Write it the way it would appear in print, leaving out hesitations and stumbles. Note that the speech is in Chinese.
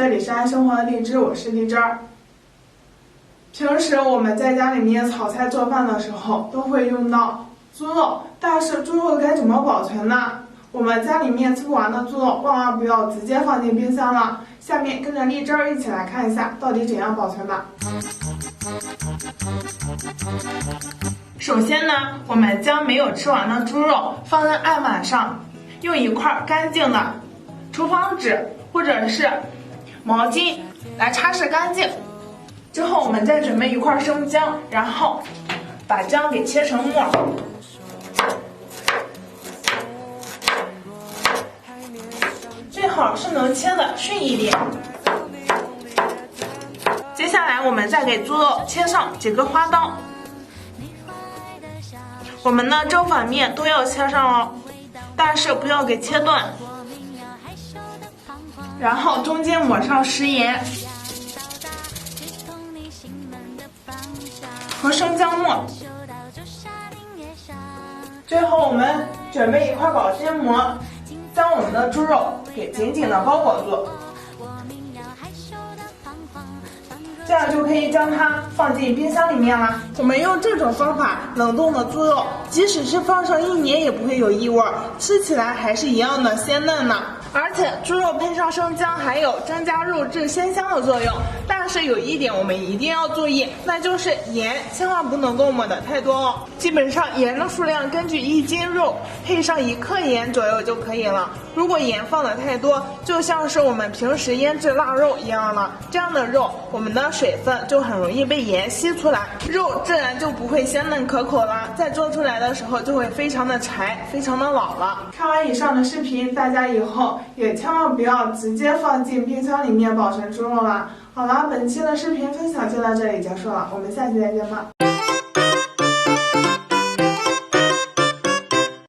这里是爱生活的荔枝，我是荔枝儿。平时我们在家里面炒菜做饭的时候都会用到猪肉，但是猪肉该怎么保存呢？我们家里面吃不完的猪肉，万万不要直接放进冰箱了。下面跟着荔枝儿一起来看一下到底怎样保存吧。首先呢，我们将没有吃完的猪肉放在案板上，用一块干净的厨房纸或者是毛巾来擦拭干净。之后我们再准备一块生姜，然后把姜给切成末，最好是能切的顺一点。接下来我们再给猪肉切上几个花刀，我们的粥粉面都要切上哦，但是不要给切断。然后中间抹上食盐和生姜末，最后我们准备一块保鲜膜，将我们的猪肉给紧紧的包裹住，这样就可以将它放进冰箱里面啦。我们用这种方法冷冻的猪肉，即使是放上1年也不会有异味，吃起来还是一样的鲜嫩呢。而且猪肉配上生姜还有增加肉质鲜香的作用，但是有一点我们一定要注意，那就是盐千万不能够抹的太多哦。基本上盐的数量根据1斤肉配上1克盐左右就可以了。如果盐放的太多，就像是我们平时腌制腊肉一样了，这样的肉我们的水分就很容易被盐吸出来，肉自然就不会鲜嫩可口了，在做出来的时候就会非常的柴，非常的老了。看完以上的视频，大家以后也千万不要直接放进冰箱里面保存猪肉了。好了，本期的视频分享就到这里结束了，我们下期再见吧。